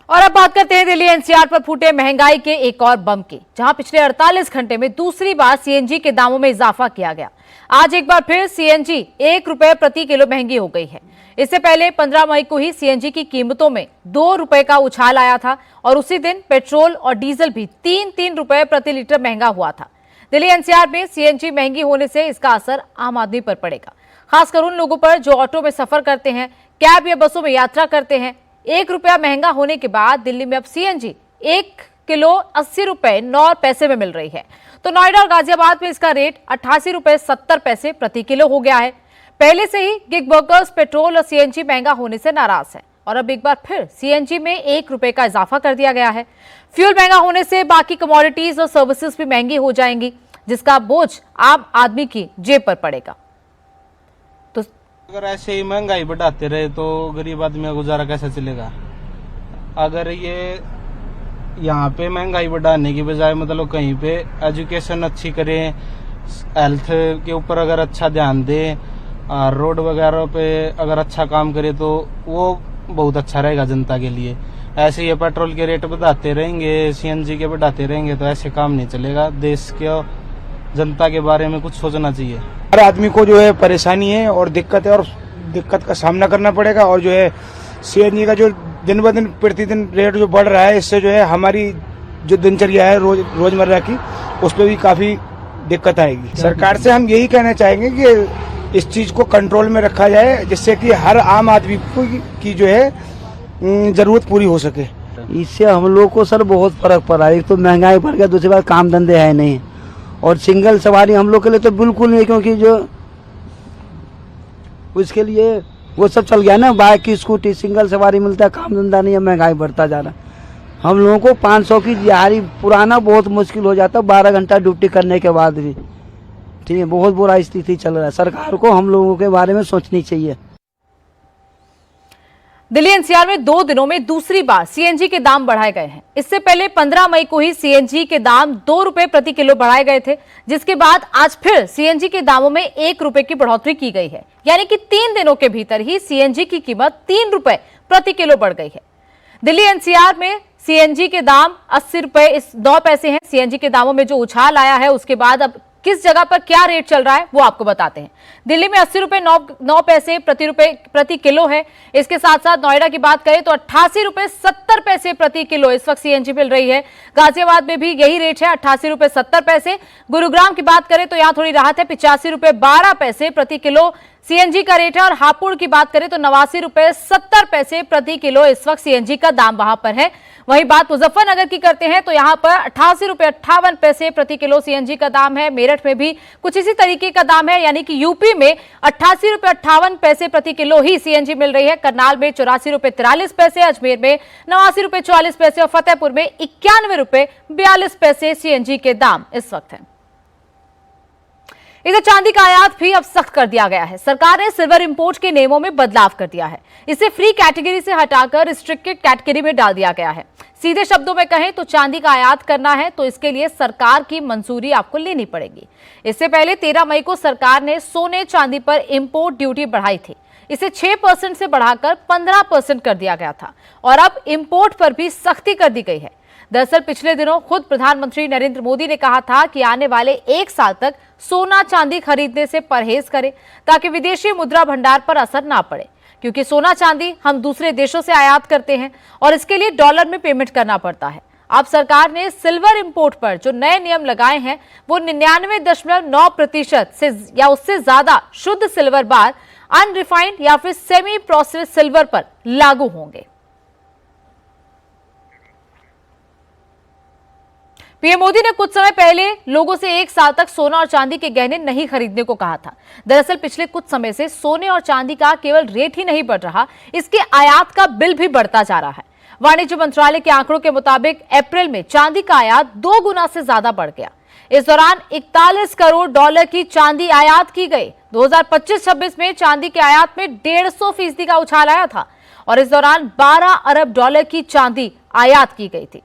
और अब बात करते हैं दिल्ली एनसीआर पर फूटे महंगाई के एक और बम की, जहां पिछले 48 घंटे में दूसरी बार सीएनजी के दामों में इजाफा किया गया। आज एक बार फिर सीएनजी 1 रुपए प्रति किलो महंगी हो गई है। इससे पहले 15 मई को ही सीएनजी की कीमतों में 2 रुपए का उछाल आया था और उसी दिन पेट्रोल और डीजल भी 3-3 रुपए प्रति लीटर महंगा हुआ था। दिल्ली एनसीआर में सीएनजी महंगी होने से इसका असर आम आदमी पर पड़ेगा, खासकर उन लोगों पर जो ऑटो में सफर करते हैं, कैब या बसों में यात्रा करते हैं। 1 रुपया महंगा होने के बाद दिल्ली में अब सीएनजी 1 किलो 80 रुपए 9 पैसे में मिल रही है, तो नोएडा और गाजियाबाद में इसका रेट 88 रुपए 70 पैसे प्रति किलो हो गया है। पहले से ही गिग वर्कर्स पेट्रोल और सीएनजी महंगा होने से नाराज है और अब एक बार फिर सीएनजी में 1 रुपए का इजाफा कर दिया गया है। फ्यूल महंगा होने से बाकी कमोडिटीज और सर्विसेज भी महंगी हो जाएंगी, जिसका बोझ आम आदमी की जेब पर पड़ेगा। अगर ऐसे ही महंगाई बढ़ाते रहे तो गरीब आदमी का गुजारा कैसे चलेगा। अगर ये यहाँ पे महंगाई बढ़ाने की बजाय मतलब कहीं पे एजुकेशन अच्छी करें, हेल्थ के ऊपर अगर अच्छा ध्यान दें, रोड वगैरह पे अगर अच्छा काम करे तो वो बहुत अच्छा रहेगा जनता के लिए। ऐसे ये पेट्रोल के रेट बढ़ाते रहेंगे, सीएनजी के बढ़ाते रहेंगे तो ऐसे काम नहीं चलेगा। देश के जनता के बारे में कुछ सोचना चाहिए। हर आदमी को जो है परेशानी है और दिक्कत है और दिक्कत का सामना करना पड़ेगा। और जो है सीएनजी का जो दिन ब दिन प्रतिदिन रेट जो बढ़ रहा है, इससे जो है हमारी जो दिनचर्या है रोजमर्रा की, उस पर भी काफी दिक्कत आएगी। सरकार से हम यही कहना चाहेंगे कि इस चीज को कंट्रोल में रखा जाए, जिससे कि हर आम आदमी की जो है जरूरत पूरी हो सके। इससे हम लोग को सर बहुत फर्क पड़ा है। एक तो महंगाई बढ़ गया, दूसरी बात काम धंधे है नहीं, और सिंगल सवारी हम लोग के लिए तो बिल्कुल नहीं, क्योंकि जो उसके लिए वो सब चल गया ना, बाइक की स्कूटी, सिंगल सवारी मिलता है, काम धंधा नहीं है, महंगाई बढ़ता जा रहा है। हम लोगों को 500 की दिहाड़ी पुराना बहुत मुश्किल हो जाता है 12 घंटा ड्यूटी करने के बाद भी। ठीक है, बहुत बुरा स्थिति चल रहा है। सरकार को हम लोगों के बारे में सोचनी चाहिए। दिल्ली एनसीआर में 2 दिनों में दूसरी बार सीएनजी के दाम बढ़ाए गए हैं। इससे पहले 15 मई को ही सीएनजी के दाम 2 रुपए प्रति किलो बढ़ाए गए थे, जिसके बाद आज फिर सीएनजी के दामों में 1 रुपए की बढ़ोतरी की गई है। यानी कि 3 दिनों के भीतर ही सीएनजी की कीमत 3 रुपए प्रति किलो बढ़ गई है। दिल्ली एनसीआर में सीएनजी के दाम 80 रुपए 9 पैसे हैं। सीएनजी के दामों में जो उछाल आया है, उसके बाद अब किस जगह पर क्या रेट चल रहा है वो आपको बताते हैं। दिल्ली में 80 रुपए 9 पैसे प्रति किलो है। इसके साथ साथ नोएडा की बात करें तो 88 रुपए 70 पैसे प्रति किलो इस वक्त सीएनजी मिल रही है। गाजियाबाद में भी यही रेट है, 88 रुपए 70 पैसे। गुरुग्राम की बात करें तो यहां थोड़ी राहत है, 85 रुपए 12 पैसे प्रति किलो सीएनजी का रेट है। और हापुड़ की बात करें तो 89 रुपए 70 पैसे प्रति किलो इस वक्त सीएनजी का दाम वहां पर है। वहीं बात मुजफ्फरनगर की करते हैं तो यहां पर 88 रुपए 58 पैसे प्रति किलो सीएनजी का दाम है। मेरठ में भी कुछ इसी तरीके का दाम है, यानी कि यूपी में 88 रुपए 58 पैसे प्रति किलो ही सीएनजी मिल रही है। करनाल में 84 रुपए 43 पैसे, अजमेर में 89 रुपए 44 पैसे और फतेहपुर में 91 रुपए 42 पैसे सीएनजी के दाम इस वक्त है। इधर चांदी का आयात भी अब सख्त कर दिया गया है। सरकार ने सिल्वर इंपोर्ट के नियमों में बदलाव कर दिया है। इसे फ्री कैटेगरी से हटाकर रिस्ट्रिक्टेड कैटेगरी में डाल दिया गया है। सीधे शब्दों में कहें तो चांदी का आयात करना है तो इसके लिए सरकार की मंजूरी आपको लेनी पड़ेगी। इससे पहले 13 मई को सरकार ने सोने चांदी पर इंपोर्ट ड्यूटी बढ़ाई थी। इसे 6% से बढ़ाकर 15% कर दिया गया था और अब इंपोर्ट पर भी सख्ती कर दी गई है। दरअसल पिछले दिनों खुद प्रधानमंत्री नरेंद्र मोदी ने कहा था कि आने वाले 1 साल तक सोना चांदी खरीदने से परहेज करें, ताकि विदेशी मुद्रा भंडार पर असर ना पड़े, क्योंकि सोना चांदी हम दूसरे देशों से आयात करते हैं और इसके लिए डॉलर में पेमेंट करना पड़ता है। अब सरकार ने सिल्वर इंपोर्ट पर जो नए नियम लगाए हैं वो 99.9% से या उससे ज्यादा शुद्ध सिल्वर बार, अनरिफाइंड या फिर सेमी प्रोसेस्ड सिल्वर पर लागू होंगे। पीएम मोदी ने कुछ समय पहले लोगों से 1 साल तक सोना और चांदी के गहने नहीं खरीदने को कहा था। दरअसल पिछले कुछ समय से सोने और चांदी का केवल रेट ही नहीं बढ़ रहा, इसके आयात का बिल भी बढ़ता जा रहा है। वाणिज्य मंत्रालय के आंकड़ों के मुताबिक अप्रैल में चांदी का आयात 2 गुना से ज्यादा बढ़ गया। इस दौरान 41 करोड़ डॉलर की चांदी आयात की गई। 2025-26 में चांदी के आयात में 150% का उछाल आया था और इस दौरान 12 अरब डॉलर की चांदी आयात की गई थी।